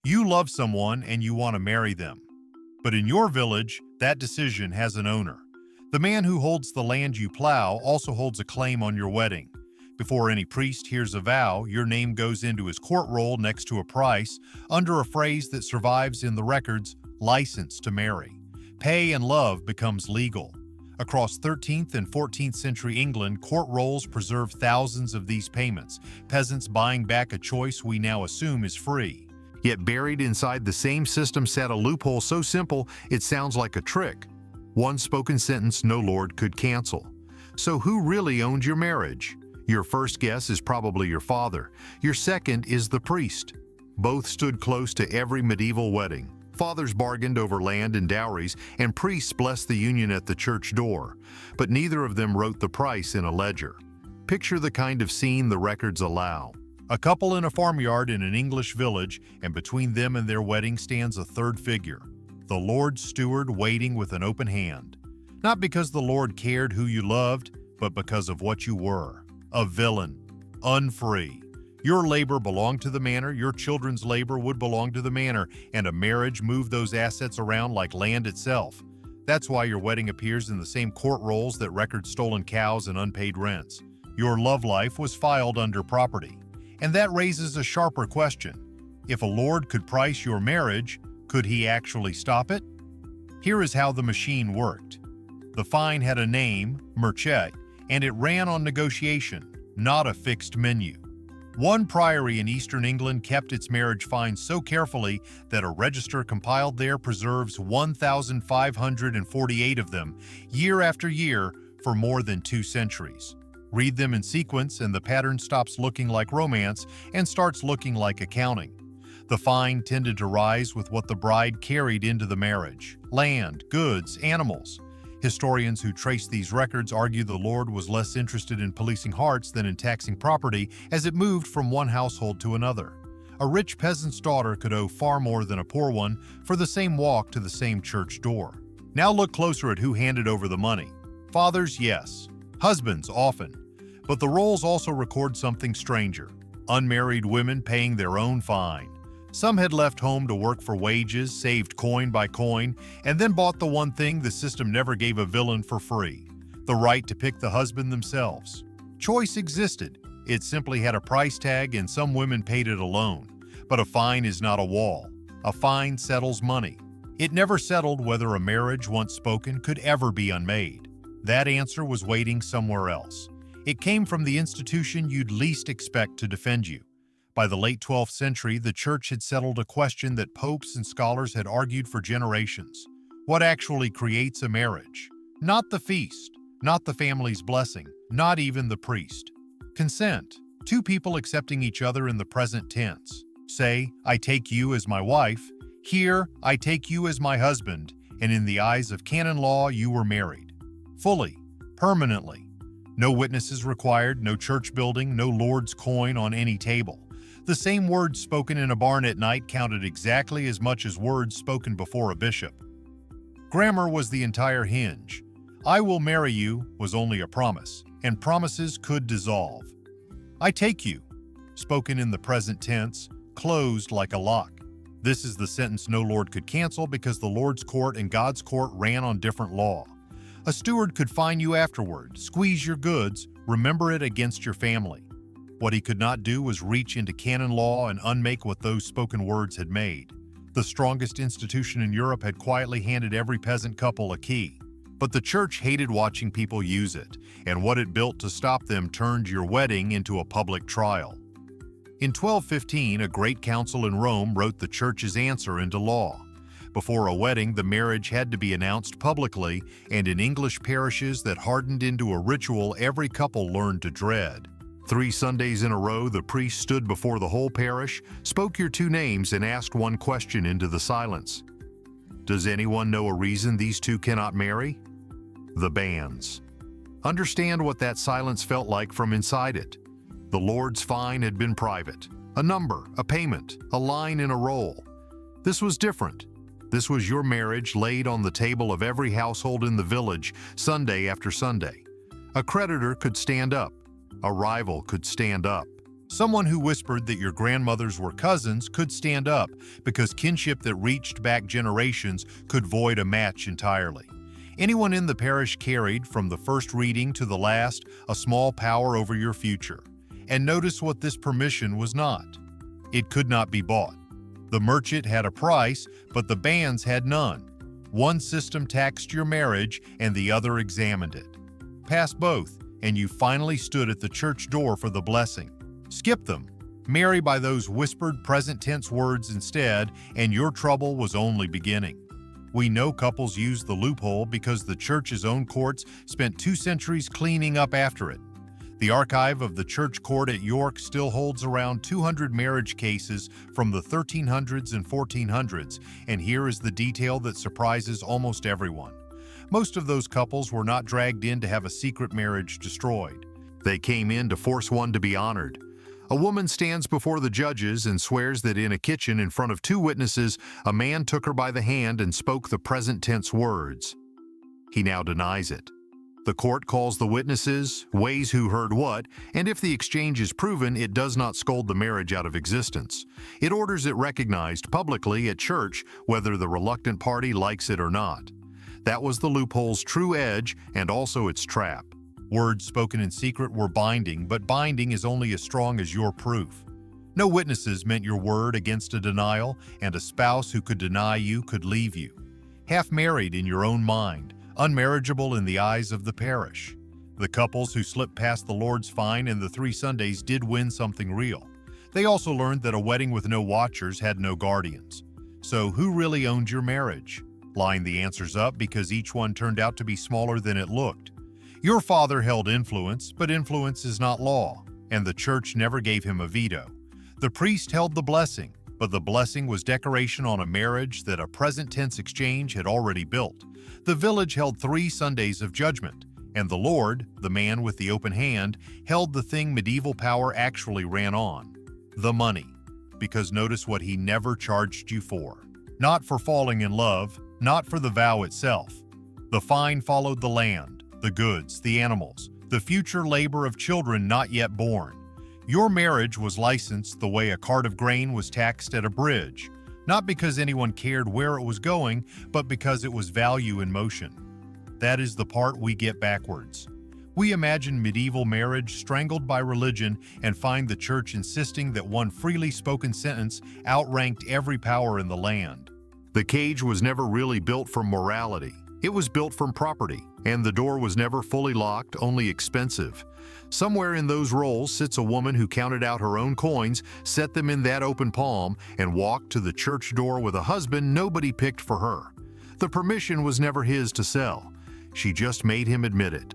You love someone and you want to marry them. But in your village, that decision has an owner. The man who holds the land you plow also holds a claim on your wedding. Before any priest hears a vow, your name goes into his court roll next to a price, under a phrase that survives in the records, license to marry. Pay and love becomes legal. Across 13th and 14th century England, court rolls preserve thousands of these payments, peasants buying back a choice we now assume is free. Yet buried inside the same system sat a loophole so simple it sounds like a trick. One spoken sentence no lord could cancel. So who really owned your marriage? Your first guess is probably your father. Your second is the priest. Both stood close to every medieval wedding. Fathers bargained over land and dowries, and priests blessed the union at the church door. But neither of them wrote the price in a ledger. Picture the kind of scene the records allow. A couple in a farmyard in an English village, and between them and their wedding stands a third figure, the Lord's steward waiting with an open hand. Not because the Lord cared who you loved, but because of what you were. A villain, unfree. Your labor belonged to the manor, your children's labor would belong to the manor, and a marriage moved those assets around like land itself. That's why your wedding appears in the same court rolls that record stolen cows and unpaid rents. Your love life was filed under property. And that raises a sharper question. If a lord could price your marriage, could he actually stop it? Here is how the machine worked. The fine had a name, merchet, and it ran on negotiation, not a fixed menu. One priory in eastern England kept its marriage fines so carefully that a register compiled there preserves 1,548 of them, year after year, for more than 2 centuries. Read them in sequence and the pattern stops looking like romance and starts looking like accounting. The fine tended to rise with what the bride carried into the marriage: land, goods, animals. Historians who trace these records argue the Lord was less interested in policing hearts than in taxing property as it moved from one household to another. A rich peasant's daughter could owe far more than a poor one for the same walk to the same church door. Now look closer at who handed over the money. Fathers, yes. Husbands, often. But the rolls also record something stranger: unmarried women paying their own fine. Some had left home to work for wages, saved coin by coin, and then bought the one thing the system never gave a villain for free: the right to pick the husband themselves. Choice existed. It simply had a price tag and some women paid it alone. But a fine is not a wall. A fine settles money. It never settled whether a marriage once spoken could ever be unmade. That answer was waiting somewhere else. It came from the institution you'd least expect to defend you. By the late 12th century, the church had settled a question that popes and scholars had argued for generations. What actually creates a marriage? Not the feast, not the family's blessing, not even the priest. Consent. 2 people accepting each other in the present tense. Say, I take you as my wife. Here, I take you as my husband, and in the eyes of canon law, you were married. Fully, permanently. No witnesses required, no church building, no Lord's coin on any table. The same words spoken in a barn at night counted exactly as much as words spoken before a bishop. Grammar was the entire hinge. I will marry you was only a promise, and promises could dissolve. I take you, spoken in the present tense, closed like a lock. This is the sentence no lord could cancel because the Lord's court and God's court ran on different law. A steward could fine you afterward, squeeze your goods, remember it against your family. What he could not do was reach into canon law and unmake what those spoken words had made. The strongest institution in Europe had quietly handed every peasant couple a key. But the church hated watching people use it, and what it built to stop them turned your wedding into a public trial. In 1215, a great council in Rome wrote the church's answer into law. Before a wedding, the marriage had to be announced publicly, and in English parishes that hardened into a ritual every couple learned to dread. 3 Sundays in a row, the priest stood before the whole parish, spoke your 2 names, and asked one question into the silence. Does anyone know a reason these 2 cannot marry? The banns. Understand what that silence felt like from inside it. The Lord's fine had been private. A number, a payment, a line in a roll. This was different. This was your marriage laid on the table of every household in the village, Sunday after Sunday. A creditor could stand up. A rival could stand up. Someone who whispered that your grandmothers were cousins could stand up because kinship that reached back generations could void a match entirely. Anyone in the parish carried, from the first reading to the last, a small power over your future. And notice what this permission was not. It could not be bought. The merchant had a price, but the bands had none. One system taxed your marriage and the other examined it. Pass both, and you finally stood at the church door for the blessing. Skip them. Marry by those whispered present tense words instead, and your trouble was only beginning. We know couples use the loophole because the church's own courts spent 2 centuries cleaning up after it. The archive of the church court at York still holds around 200 marriage cases from the 1300s and 1400s, and here is the detail that surprises almost everyone. Most of those couples were not dragged in to have a secret marriage destroyed. They came in to force one to be honored. A woman stands before the judges and swears that in a kitchen in front of 2 witnesses, a man took her by the hand and spoke the present tense words. He now denies it. The court calls the witnesses, weighs who heard what, and if the exchange is proven, it does not scold the marriage out of existence. It orders it recognized publicly at church, whether the reluctant party likes it or not. That was the loophole's true edge and also its trap. Words spoken in secret were binding, but binding is only as strong as your proof. No witnesses meant your word against a denial, and a spouse who could deny you could leave you. Half married in your own mind, unmarriageable in the eyes of the parish. The couples who slipped past the Lord's fine in the 3 Sundays did win something real. They also learned that a wedding with no watchers had no guardians. So who really owned your marriage? Line the answers up because each one turned out to be smaller than it looked. Your father held influence, but influence is not law, and the church never gave him a veto. The priest held the blessing, but the blessing was decoration on a marriage that a present-tense exchange had already built. The village held 3 Sundays of judgment, and the Lord, the man with the open hand, held the thing medieval power actually ran on: the money. Because notice what he never charged you for. Not for falling in love, not for the vow itself. The fine followed the land, the goods, the animals, the future labor of children not yet born. Your marriage was licensed the way a cart of grain was taxed at a bridge, not because anyone cared where it was going, but because it was value in motion. That is the part we get backwards. We imagine medieval marriage strangled by religion and find the church insisting that one freely spoken sentence outranked every power in the land. The cage was never really built from morality. It was built from property, and the door was never fully locked, only expensive. Somewhere in those rolls sits a woman who counted out her own coins, set them in that open palm, and walked to the church door with a husband nobody picked for her. The permission was never his to sell. She just made him admit it.